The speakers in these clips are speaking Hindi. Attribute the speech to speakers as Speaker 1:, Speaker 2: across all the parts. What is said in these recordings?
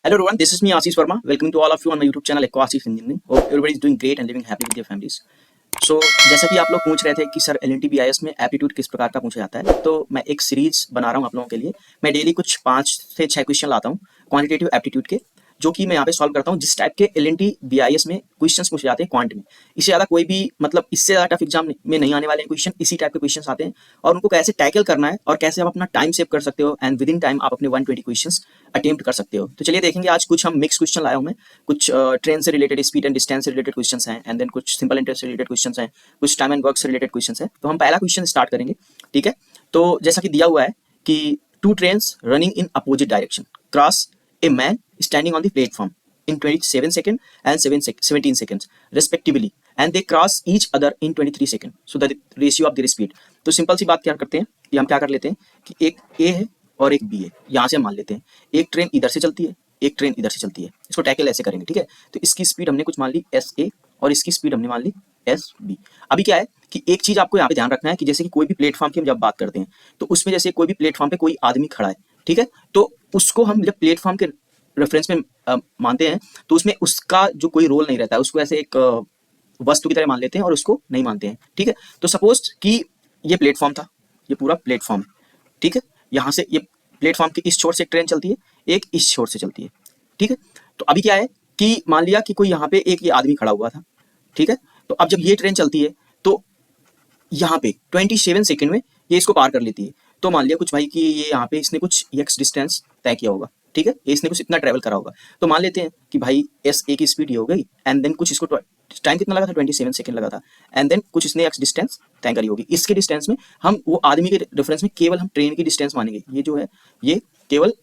Speaker 1: Hello everyone, this is me Ashish Verma. Welcoming to all of you on my YouTube channel Echo Ashish Engineering. Hope everybody is doing great and living happily with their families. So जैसा कि आप लोग पूछ रहे थे कि सर LNT BIS में एप्टीट्यूड किस प्रकार का पूछा जाता है, तो मैं एक सीरीज बना रहा हूँ आप लोगों के लिए। मैं डेली कुछ 5 से 6 क्वेश्चन लाता हूँ क्वांटिटेटिव एप्टीट्यूड के, जो कि मैं यहाँ पे सॉल्व करता हूँ जिस टाइप के LNT BIS में क्वेश्चंस पूछे जाते हैं क्वांट में। इससे ज़्यादा कोई भी मतलब इससे ज़्यादा टफ एग्जाम में नहीं आने वाले क्वेश्चन, इसी टाइप के क्वेश्चंस आते हैं और उनको कैसे टैकल करना है और कैसे आप अपना टाइम सेव कर सकते हो एंड विद इन टाइम आप अपने 120 क्वेश्चंस अटेम्प्ट कर सकते हो। तो चलिए देखेंगे आज कुछ हम मिक्स क्वेश्चन लाया हूँ मैं, कुछ ट्रेन से रिलेटेड, स्पीड एंड डिस्टेंस से रिलेटेड क्वेश्चंस हैं एंड देन कुछ सिंपल इंटरेस्ट से रिलेटेड क्वेश्चंस हैं, कुछ टाइम एंड वर्क से रिलेटेड क्वेश्चंस हैं। तो हम पहला क्वेश्चन स्टार्ट करेंगे, ठीक है। तो जैसा कि दिया हुआ है कि two trains running in opposite direction cross a man standing on the platform in 27 seconds and 17 seconds respectively and they cross each other in 23 seconds, so the ratio of their speed। तो सिंपल सी बात क्या करते हैं कि हम क्या कर लेते हैं कि एक A है और एक B है। यहाँ से हम मान लेते हैं एक ट्रेन इधर से चलती है, एक ट्रेन इधर से चलती है। इसको टैकल ऐसे करेंगे, ठीक है। तो इसकी स्पीड हमने कुछ मान ली SA और इसकी स्पीड हमने मान ली SB। अभी क्या है कि एक चीज आपको यहाँ पे ध्यान रखना है कि जैसे कि कोई भी प्लेटफॉर्म की हम जब बात करते हैं तो उसमें जैसे कोई भी प्लेटफॉर्म पे कोई आदमी खड़ा है, ठीक है, तो उसको हम जब प्लेटफॉर्म के रेफरेंस में मानते हैं तो उसमें उसका जो कोई रोल नहीं रहता है, उसको ऐसे एक वस्तु की तरह मान लेते हैं और उसको नहीं मानते हैं, ठीक है। तो सपोज कि ये प्लेटफॉर्म था, ये पूरा प्लेटफॉर्म, ठीक है। यहाँ से ये प्लेटफॉर्म के इस छोर से एक ट्रेन चलती है, एक इस छोर से चलती है, ठीक है। तो अभी क्या है कि मान लिया कि कोई यहाँ पे एक ये आदमी खड़ा हुआ था, ठीक है। तो अब जब ये ट्रेन चलती है तो यहाँ पे 27 सेकंड में ये इसको पार कर लेती है। तो मान लिया कुछ भाई कि ये यहाँ पे इसने कुछ x डिस्टेंस तय किया होगा, ठीक है, इसने कुछ इतना ट्रेवल करा होगा। तो मान लेते हैं कि भाई SA की स्पीड ये हो गई एंड देन कुछ इसको टाइम कितना लगा था, 27 सेकंड लगा था एंड देन कुछ इसने x डिस्टेंस तय करी होगी। इसके डिस्टेंस में हम वो आदमी के रेफरेंस में केवल हम ट्रेन की डिस्टेंस मानेंगे, ये जो है ये केवल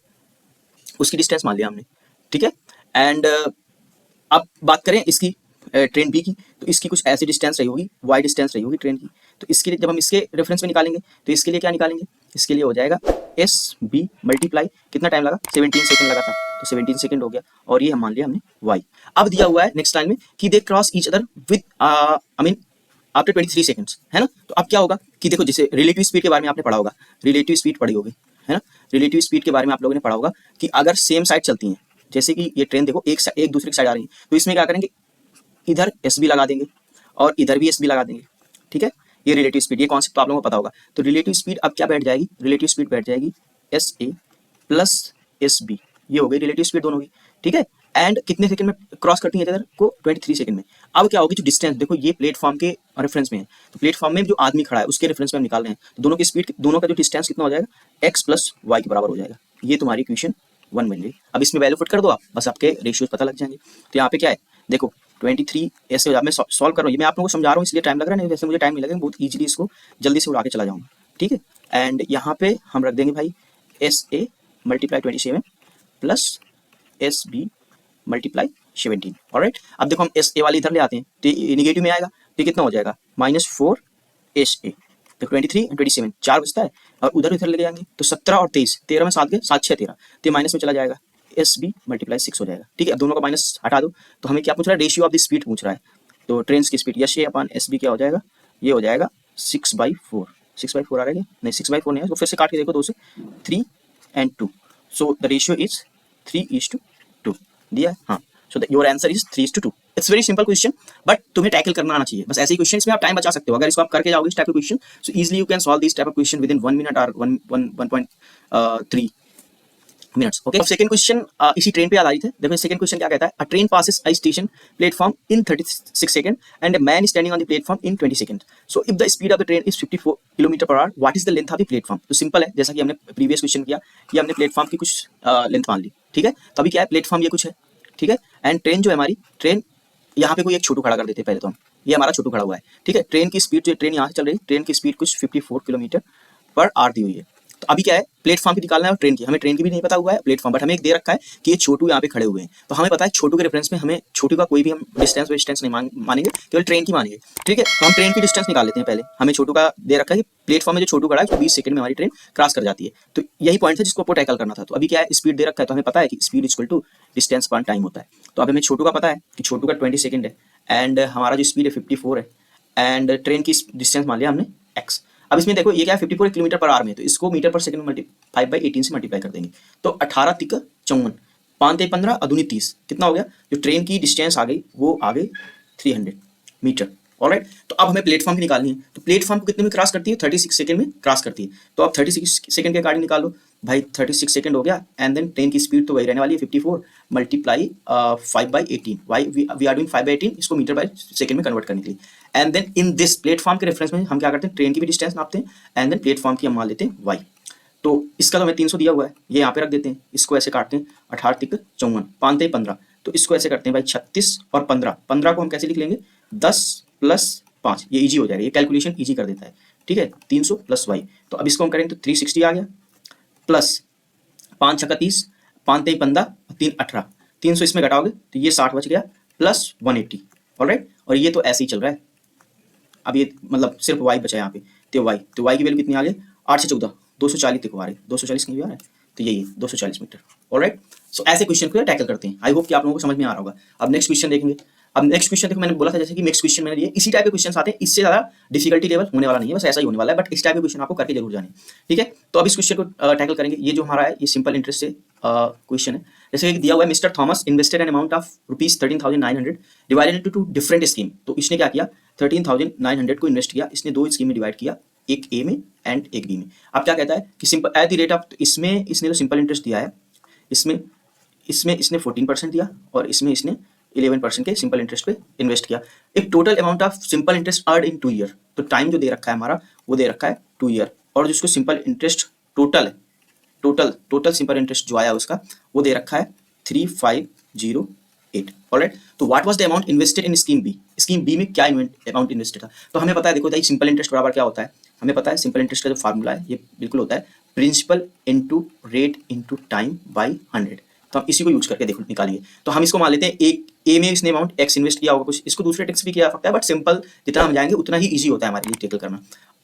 Speaker 1: उसकी डिस्टेंस मान लिया हमने, ठीक है। एंड अब बात करें इसकी ट्रेन B की, तो इसकी कुछ ऐसी डिस्टेंस रही होगी, y डिस्टेंस रही होगी ट्रेन की। तो इसके लिए जब हम इसके रेफरेंस में निकालेंगे तो इसके लिए क्या निकालेंगे, इसके लिए हो जाएगा SB मल्टीप्लाई कितना टाइम लगा, 17 सेकंड लगा था, तो 17 सेकंड हो गया और ये हम मान लिया हमने y। अब दिया हुआ है नेक्स्ट लाइन में कि they cross each other with I mean after 23 seconds, है ना। तो अब क्या होगा कि देखो जैसे रिलेटिव स्पीड के बारे में आपने पढ़ा होगा, रिलेटिव स्पीड पढ़ी होगी, है ना। रिलेटिव स्पीड के बारे में आप लोगों ने पढ़ा होगा कि अगर सेम साइड चलती हैं, जैसे कि ये ट्रेन देखो एक दूसरे की साइड आ रही है, तो इसमें क्या करेंगे, इधर SB लगा देंगे और इधर भी SB लगा देंगे, ठीक है। ये रिलेटिव स्पीड, ये कॉन्सेप्ट तो आप लोगों को पता होगा। तो रिलेटिव स्पीड अब क्या बैठ जाएगी, रिलेटिव स्पीड बैठ जाएगी SA प्लस SB, ये हो गई रिलेटिव स्पीड दोनों की, ठीक है। एंड कितने सेकंड में क्रॉस करती है इधर को, 23 सेकंड में। अब क्या होगी, जो डिस्टेंस देखो ये प्लेटफॉर्म के रेफरेंस में है, तो प्लेटफॉर्म में जो आदमी खड़ा है उसके रेफरेंस में हम निकाल रहे हैं, तो दोनों की स्पीड, दोनों का जो डिस्टेंस कितना हो जाएगा, x प्लस y के बराबर हो जाएगा। ये तुम्हारी इक्वेशन 1 बन गई। अब इसमें वैल्यू पुट कर दो आप, बस आपके रेशियोज पता लग जाएंगे। तो यहाँ पे क्या है देखो 23 ऐसे हो जाए, मैं सॉल्व कर रहा हूँ, ये मैं आप लोगों को समझा रहा हूँ इसलिए टाइम लग रहा है, नहीं वैसे मुझे टाइम नहीं लगेगा, बहुत इजीली इसको जल्दी से उड़ा के चला जाऊँगा, ठीक है। एंड यहाँ पे हम रख देंगे भाई SA multiply 27 plus SB multiply 17, alright. अब देखो हम SA वाली इधर ले आते हैं तो ये निगेटिव में आएगा, तो कितना हो जाएगा -4 SA। तो 23 और 27 4 बचता है और उधर इधर ले जाएंगे तो 17 और 23, 13 में 7 गए, 7 6 13, तो माइनस में चला जाएगा, SB मल्टीप्लाई 6 हो जाएगा, ठीक है। अब दोनों का माइनस हटा दो, तो हमें क्या पूछ रहा है, रेशियो ऑफ द स्पीड पूछ रहा है। तो ट्रेन की स्पीड SA अपॉन SB क्या हो जाएगा, ये हो जाएगा 6/4, 6/4 आ रहा है नहीं, 6/4 नहीं है, तो फिर से काट के देखो 2 से 3 and 2, so the ratio is 3:2 दिया है, हाँ। So your answer is 3:2। It's very simple question, but तुम्हें टैकल करना आना चाहिए, बस ऐसे ही क्वेश्चन में आप टाइम बचा सकते हो अगर इसको आप करके जाओगे इस टाइप के question. So easily you can solve this type of question with in 1 minute और 1.3 मिनट्स, ओके। सेकंड क्वेश्चन इसी ट्रेन पे आधारित है। देखो सेकंड क्वेश्चन क्या कहता है, अ train passes a station platform in 36 second and a man standing on the platform in 20 second, so if the speed of the train is 54 kilometre per hour, what is the length of the platform. तो सिंपल है, जैसा कि हमने प्रीवियस क्वेश्चन किया, ये हमने प्लेटफॉर्म की कुछ लेंथ मान ली, ठीक है। तो अभी क्या है, प्लेटफॉर्म ये कुछ है, ठीक है। एंड ट्रेन जो है हमारी, ट्रेन यहाँ पे कोई एक छोटू खड़ा कर देते हैं पहले तो हम, ये हमारा छोटू खड़ा हुआ है, ठीक है। ट्रेन की स्पीड, जो ट्रेन यहाँ से चल रही है, ट्रेन की स्पीड कुछ 54 किलोमीटर पर आवर दी हुई है। तो अभी क्या है, प्लेटफॉर्म की निकालना है और ट्रेन की, हमें ट्रेन की भी नहीं पता हुआ है प्लेटफॉर्म, बट हमें एक दे रखा है कि ये छोटू यहाँ पे खड़े हुए हैं, तो हमें पता है छोटू के रेफरेंस में हमें छोटू का कोई भी हम डिस्टेंस नहीं मानेंगे, केवल ट्रेन की मानेंगे, ठीक है। तो हम ट्रेन की डिस्टेंस निकाल लेते हैं पहले, हमें छोटू का दे रखा है कि प्लेटफॉर्म में जो छोटू खड़ा है उसको 20 सेकंड में हमारी ट्रेन क्रॉस कर जाती है। तो यही पॉइंट है जिसको आपको टैकल करना था। तो अभी क्या है, स्पीड दे रखा है, तो हमें पता है कि स्पीड इक्वल टू डिस्टेंस पर टाइम होता है। तो अब हमें छोटू का पता है कि छोटू का 20 सेकंड है एंड हमारा जो स्पीड है 54 है एंड ट्रेन की डिस्टेंस मान लिया हमने x। अब इसमें देखो ये क्या है, 54 किलोमीटर पर आवर में, तो इसको मीटर पर सेकंड 5/18 से मल्टीप्लाई कर देंगे, तो 18 तिक 54, 5 × 15 अदूनी 30, कितना हो गया, जो ट्रेन की डिस्टेंस आ गई वो आ गई 300 मीटर। ऑलराइट, तो अब हमें प्लेटफॉर्म की निकालनी है, तो प्लेटफॉर्म को कितने में क्रॉस करती है, 36 सेकंड में क्रॉस करती है। तो आप 36 सेकंड के अकॉर्डिंग निकाल लो भाई, 36 सेकंड हो गया, एंड देन ट्रेन की स्पीड तो वही रहने वाली है 54 multiply 5/18, why we are doing 5/18, इसको मीटर बाय सेकंड में कन्वर्ट करने के लिए। And then in this platform के रेफरेंस में हम क्या करते हैं, ट्रेन की भी डिस्टेंस नापते हैं, एंड देन प्लेटफॉर्म की हम मान लेते हैं वाई। तो इसका तो हमें 300 दिया हुआ है, ये यहाँ पे रख देते हैं, इसको ऐसे काटते हैं, 18 × 54, 5 × 15, तो इसको ऐसे करते हैं भाई 36 और 15, 15 को हम कैसे लिख लेंगे, 10 + 5, ये इजी हो जाएगा, ये कैलकुलेशन इजी कर देता है, ठीक है, 300 + वाई। तो अब इसको हम करेंगे तो 360 आ गया, प्लस 5 × 30, 5 × 15, 3 18, 300 इसमें घटाओगे तो ये 60 बच गया, प्लस 180। ऑलराइट, और ये तो ऐसे ही चल रहा है, अब ये मतलब सिर्फ वाई बचा है यहाँ पे, तो वाई की वैल्यू कितनी आ गई, 8 से 14 240 तक आ रही है, 240 कहीं भी आ रहा है, तो यही है 240 मीटर। ऑलराइट, सो ऐसे क्वेश्चन को टैकल करते हैं, आई होप कि आप लोगों को समझ में आ रहा होगा। अब नेक्स्ट क्वेश्चन देखेंगे। अब नेक्स्ट क्वेश्चन देखो, मैंने बोला था जैसे कि नेक्स्ट क्वेश्चन मैंने लिए इसी टाइप के क्वेश्न आते हैं, इससे ज़्यादा डिफिकल्टी लेवल होने वाला नहीं है, बस ऐसा ही होने वाला है, बट इस टाइप के क्वेश्चन आपको करके जरूर जाने, ठीक है। तो अब इस क्वेश्चन को टैकल करेंगे। ये जो हमारा है ये सिंपल इंटरेस्ट से क्वेश्चन है। जैसे कि दिया हुआ है, mister Thomas invested an amount of ₹13,900 divided into 2 different scheme. तो इसने क्या किया, 13,900 को इन्वेस्ट किया, इसने 2 स्कीम में डिवाइड किया, एक ए में एंड एक बी में। अब क्या कहता है कि simple at the rate of, इसमें इसने जो सिंपल इंटरेस्ट दिया है, इसमें इसने 14% दिया और इसमें इसने 11% के सिंपल इंटरेस्ट पे इन्वेस्ट किया। एक total amount of simple interest earn in 2 year, तो टाइम जो दे रखा है हमारा वो दे रखा है 2 ईयर, और जिसको simple interest total simple interest जो आया उसका वो दे रखा है 3508। ऑलराइट, तो what was the amount invested in scheme B, scheme B में क्या अमाउंट इन्वेस्टेड था। तो हमें पता है, देखो सिंपल इंटरेस्ट बराबर क्या होता है, हमें पता है सिंपल इंटरेस्ट का जो फार्मूला है ये बिल्कुल होता है principal into rate into time by 100। तो हम इसी को यूज करके देखो निकालिए। तो हम इसको मान लेते हैं, एक ए में इसने अमाउंट एक्स इन्वेस्ट किया होगा कुछ, इसको दूसरे टेक्स भी किया सकता है, बट सिंपल जितना हम जाएंगे उतना ही ईजी होता है हमारे लिए टेकल करना।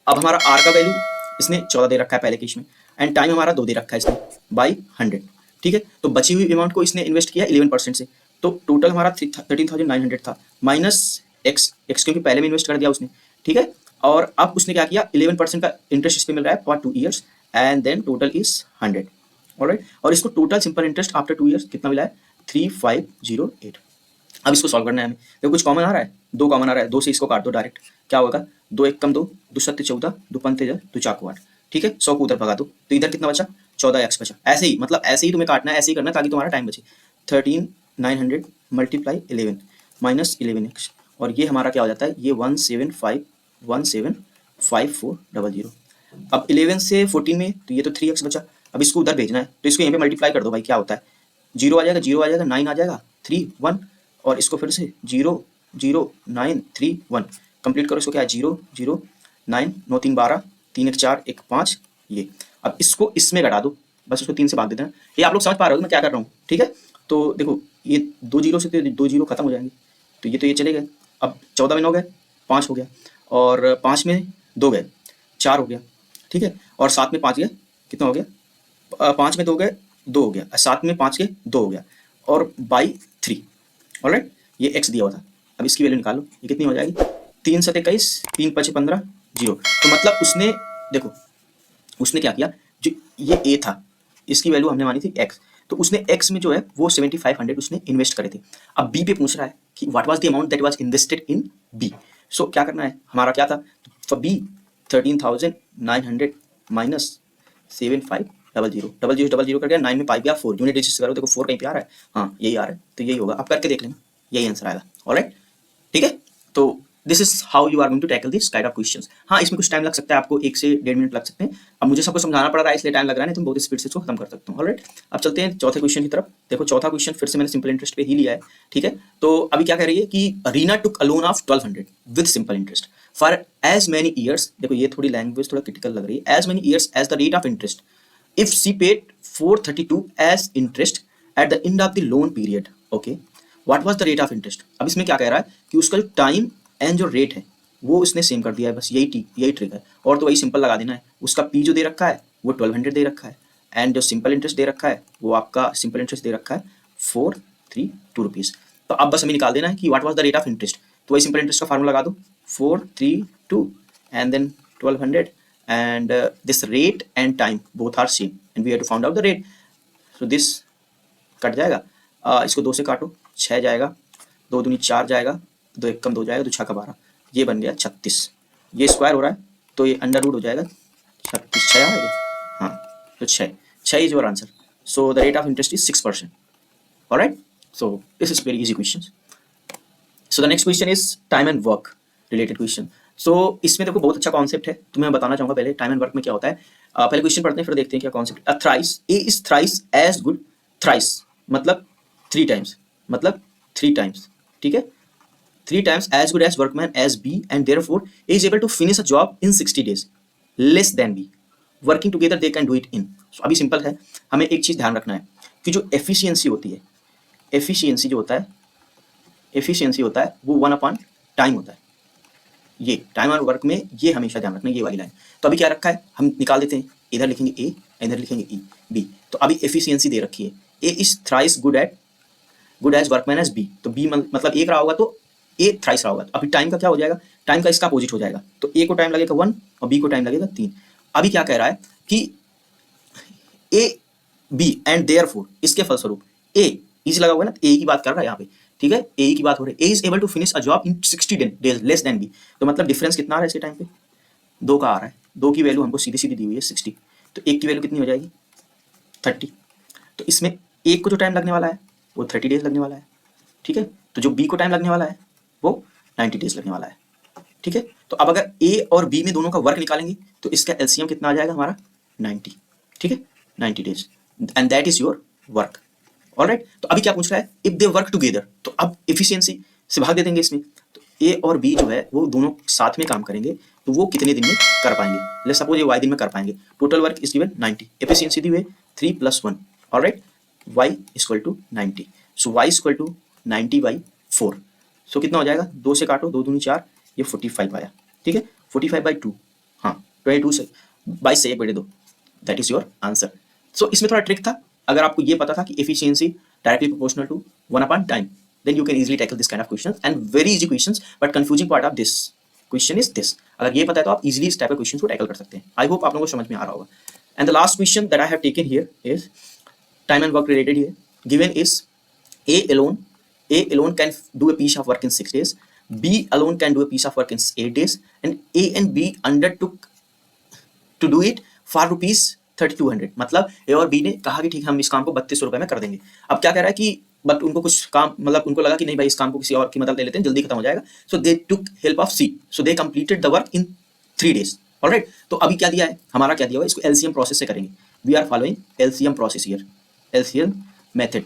Speaker 1: अब हमारा आर का वैल्यू इसने 14 दे रखा है पहले केस में, एंड टाइम हमारा 2 दे रखा है इसने बाई 100, ठीक है। तो बची हुई अमाउंट को इसने इन्वेस्ट किया 11% से, तो टोटल हमारा 13,900 था, माइनस एक्स क्योंकि पहले में इन्वेस्ट कर दिया उसने, ठीक है। और अब उसने क्या किया, 11% का इंटरेस्ट इस पे मिल रहा है for 2 years, and then total is 100। Alright, और इसको total simple interest after 2 years कितना मिला है, 3508। अब इसको सॉल्व करना है हमें। देखो कुछ कॉमन आ रहा है, 2 कॉमन आ रहा है, 2 से इसको काट दो डायरेक्ट, क्या होगा, 2 × 1 = 2, 2 × 7 = 14, 2 × 5 = 2 × 4 = 8, ठीक है। 100 को उधर भगा दो, तो इधर कितना बचा, 14x बचा। ऐसे ही मतलब ऐसे ही तुम्हें काटना है, ऐसे ही करना है ताकि तुम्हारा टाइम बचे। 13,900 × 11 माइनस 11x, और ये हमारा क्या हो जाता है, ये 175,175,400। अब 11 से 14 में तो ये तो 3x बचा, अब इसको उधर भेजना है तो इसको यहाँ पे मल्टीप्लाई कर दो भाई, क्या होता है, 0 आ जाएगा, 0 आ जाएगा, 9 आ जाएगा, 3 1, और इसको फिर से 0 0 9 3 1 कंप्लीट करो। इसको क्या है, 0 0 9 9 3 12, 3 1 4 1 5, ये। अब इसको इसमें घटा दो, बस इसको 3 से भाग देते हैं। ये आप लोग समझ पा रहे हो मैं क्या कर रहा हूँ, ठीक है। तो देखो ये 2 0 से 2 0 खत्म हो जाएंगे, तो ये चले गए। अब 14 में 9 गए, 5 हो गया, और 5 में 2 गए, 4 हो गया, ठीक है। और 7 में 5 गए, कितना हो गया, 5 में 2 गए, 2 हो गया, 7 में 5 गए, 2 हो गया, और बाई 3। ऑलराइट, ये x दिया हुआ था, अब इसकी वैल्यू निकालो, ये कितनी हो जाएगी, 3 × 7 = 21, 3 × 5 = 15, 0। तो मतलब उसने देखो उसने क्या किया, जो ये a था इसकी वैल्यू हमने मानी थी x, तो उसने x में जो है वो 7500 उसने इन्वेस्ट करे थे। अब b पे पूछ रहा है कि what was the amount that was invested in b। सो क्या करना है, हमारा क्या था, फॉर b 13,900 माइनस 7500 00 करके 9 में 5 गया 4, यूनिट डिजिट करो, देखो 4 कहीं पे आ रहा है, हाँ यही आ रहा है, तो यही होगा। अब करके देख लेंगे, यही आंसर आएगा। ऑलराइट, ठीक है। तो this is how you are going to tackle this kind of questions. हाँ, इसमें कुछ टाइम लग सकता है आपको, 1 से 1.5 मिनट लग सकते हैं। अब मुझे सबको समझाना पड़ रहा है इसलिए टाइम लग रहा है, नहीं तुम बहुत स्पीड से इसको खत्म कर सकते हो। ऑलराइट, अब चलते हैं चौथे क्वेश्चन की तरफ। देखो चौथा क्वेश्चन फिर से मैंने सिंपल इंटरेस्ट पे ही लिया है, ठीक है। तो अभी क्या कह रही है कि Reena took a loan of 1200 with simple interest for as many years. देखो ये थोड़ी लैंग्वेज थोड़ा क्रिटिकल लग रही है, as many years as the rate of interest if she paid 432 as interest at the end of the loan period, okay, what was the rate of interest। अब इसमें क्या कह रहा है कि उसका जो टाइम एंड जो रेट है वो उसने सेम कर दिया है, बस यही ट्रिक है, और तो वही सिंपल लगा देना है। उसका पी जो दे रखा है वो 1200 दे रखा है, एंड जो सिंपल इंटरेस्ट दे रखा है वो आपका सिंपल इंटरेस्ट दे रखा है 432 रुपीज़। तो अब बस हमें निकाल देना है कि what was the rate of interest, तो वही सिंपल इंटरेस्ट का फार्मूला लगा दो, 432 and then 1200, and this rate and time both are same and we have to find out the rate, so this cut जाएगा, इसको 2 से काटो 6 जाएगा, 2 दूनी 4 जाएगा, 2 एक कम 2 जाएगा, 2 छक्का 12, ये बन गया 36। ये स्क्वायर हो रहा है तो ये अंडर रूट हो जाएगा 36, 6 आएगा, हाँ तो 6 is your answer. So the rate of interest is 6%। Alright, so this is very easy question. So the next question is time and work related question. So इसमें देखो बहुत अच्छा कॉन्सेप्ट है, तो मैं बताना चाहूंगा पहले टाइम एंड वर्क में क्या होता है। पहले क्वेश्चन पढ़ते हैं फिर देखते हैं क्या concept. Uh thrice, A is thrice as good, thrice मतलब 3 टाइम्स, मतलब 3 टाइम्स, ठीक है, 3 times as good as workman as B and therefore A is able to finish a job in 60 days less than B. Working together they can do it in. So अभी सिंपल है, हमें एक चीज ध्यान रखना है कि जो एफिशिएंसी होती है, एफिशिएंसी जो होता है, एफिशिएंसी होता है वो 1 टाइम होता है। ये टाइम और वर्क में ये हमेशा ध्यान रखना, ये वाली लाइन। तो अभी क्या रखा है, हम निकाल देते हैं, इधर लिखेंगे ए, इधर लिखेंगे ई बी। तो अभी एफिशिएंसी दे रखी है, A is thrice good as workman as B, तो बी मतलब एक रहा होगा तो ए थ्राइस रहा होगा। तो अभी टाइम का क्या हो जाएगा, टाइम का इसका अपोजिट हो जाएगा, तो ए को टाइम लगेगा 1 और बी को टाइम लगेगा 3। अभी क्या कह रहा है कि ए बी एंड देयरफॉर, इसके फलस्वरूप ए इज लगा हुआ है ना, ए की बात कर रहा है यहाँ पे, ठीक है, ए की बात हो रही है। A is able to finish a job in 60 days less than B, तो मतलब डिफरेंस कितना आ रहा है इसके टाइम पे, 2 का आ रहा है। 2 की वैल्यू हमको सीधी सीधी दी हुई है 60, तो 1 की वैल्यू कितनी हो जाएगी 30। तो इसमें एक को जो टाइम लगने वाला है वो 30 डेज लगने वाला है, ठीक है। तो जो बी को टाइम लगने वाला है वो 90 डेज लगने वाला है, ठीक है। तो अब अगर ए और बी में दोनों का वर्क निकालेंगे तो इसका एलसीएम कितना आ जाएगा हमारा 90, ठीक है, 90 days, and that is your work. Alright, तो अभी क्या पूछ रहा है, इफ दे वर्क टुगेदर, तो अब एफिशिएंसी से भाग दे देंगे इसमें, तो ए और बी जो है वो दोनों साथ में काम करेंगे तो वो कितने दिन में कर पाएंगे, लेट्स सपोज ये y दिन में कर पाएंगे। Total work is given 90, efficiency दी हुई 3 + 1, alright, y = 90, so y = 90/4। So कितना हो जाएगा, 2 से काटो, 2 दूनी 4, ये 45 आया, ठीक है, 45/2, हाँ 22 से 22 से 1/2, दैट इज योर आंसर। सो इसमें थोड़ा ट्रिक था, अगर आपको ये पता था कि एफिशिएंसी डायरेक्टली प्रोपोर्शनल टू 1/टाइम, then you can easily tackle this kind of questions and very easy questions, but confusing part of this question is this. अगर ये पता है तो आप easily इस type of questions को tackle कर सकते हैं। I hope आप लोगों को समझ में आ रहा होगा। And the last question that I have taken here is time and work related here. Given is A alone can do a piece of work in 6 days. B alone can do a piece of work in 8 days. And A and B undertook to do it for ₹3200। मतलब ए और बी ने कहा कि ठीक है हम इस काम को 3200 रुपए में कर देंगे। अब क्या कह रहा है कि बट उनको कुछ काम, मतलब उनको लगा कि नहीं भाई इस काम को किसी और की मदद ले लेते हैं, जल्दी खत्म हो जाएगा। So they took help of C, so they completed the work in 3 days. Alright, तो अभी क्या दिया है हमारा, क्या दिया हुआ है, इसको एलसीएम प्रोसेस से करेंगे। We are following LCM process here, LCM method,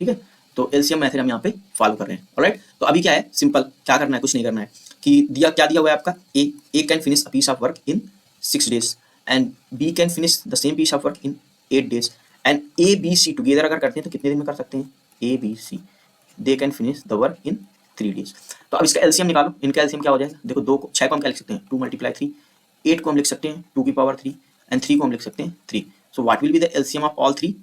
Speaker 1: ठीक है। तो एलसीएम मेथड हम यहाँ पे फॉलो कर रहे हैं। ऑलराइट, तो अभी क्या है, सिंपल क्या करना है, कुछ नहीं करना है कि क्या दिया हुआ है आपका, A can finish a piece of work in 6 days and B can finish the same piece of work in 8 days and A B C together अगर करते हैं तो कितने दिन में कर सकते हैं, A B C they can finish the work in 3 days. तो अब इसका एलसीएम निकालो, इनका एलसीएम क्या हो जाएगा, देखो 2 को 6 को हम क्या लिख सकते हैं 2 × 3, 8 को हम लिख सकते हैं 2 की पावर 3 एंड 3 को हम लिख सकते हैं 3। So what will be the LCM of all 3,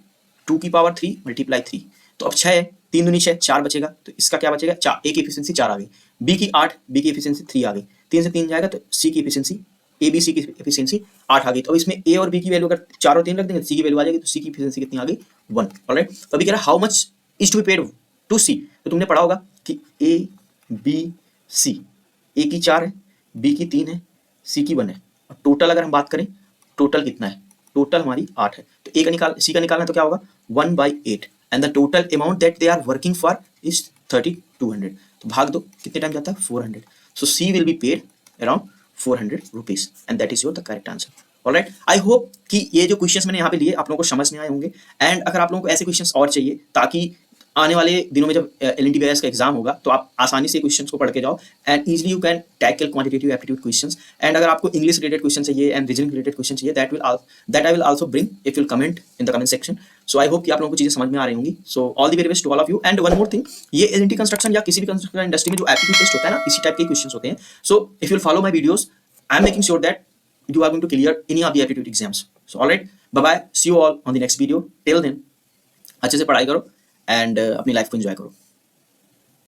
Speaker 1: 2 की पावर 3 × 3। तो अब 6 है, 3 दूनी 6, 4 बचेगा, तो इसका क्या बचेगा 4, ए की एफिशिएंसी 4 आ गई, बी की 8, बी की एफिशिएंसी 3 आ गई, 3 से 3 जाएगा तो सी की एफिशिएंसी, ए बी सी की एफिशिएंसी 8 आ गई। तो इसमें ए और बी की वैल्यू अगर 4 और 3 रख देंगे सी की वैल्यू आ जाएगी, तो सी की एफिशिएंसी कितनी आ गई 1। ऑलराइट, तो अभी कह रहा है how much is to be paid to C, तो तुमने पढ़ा होगा कि ए बी सी, ए की 4 है, बी की 3 है, सी की 1 है, और टोटल अगर हम बात करें टोटल कितना है, टोटल हमारी 8 है। तो ए का सी का निकालना तो क्या होगा 1/8 and the total amount that they are working for is 3200। तो भाग दो कितने टाइम जाता है 400। So C will be paid around 400 rupees and that is your the correct answer. Alright, I hope कि ये जो क्वेश्चंस मैंने यहाँ पे लिए आप लोगों को समझ में आए होंगे। एंड अगर आप लोगों को ऐसे क्वेश्चंस और चाहिए ताकि आने वाले दिनों में जब एलएनटी बीआईएस का एग्जाम होगा तो आप आसानी से क्वेश्चंस को पढ़ के जाओ and easily you can tackle quantitative aptitude questions. And अगर आपको इंग्लिश रिलेटेड क्वेश्चन चाहिए एंड रीजनिंग रिलेटेड क्वेश्चन चाहिए that I will also bring if you comment in the comment section. So I hope कि आप लोगों को चीजें समझ में आ रही होंगी। So all the very best to all of you. And one more thing, ये एलएनटी कंस्ट्रक्शन या किसी भी कंस्ट्रक्शन इंडस्ट्री में जो एप्टीट्यूड टेस्ट होता है ना, इसी टाइप के क्वेश्चंस होते हैं। So if you follow my videos I am making sure that you are going to clear any of the aptitude exams. So all right, bye bye, see you all on the next video. Till then अच्छे से पढ़ाई करो एंड अपनी लाइफ को एंजॉय करो।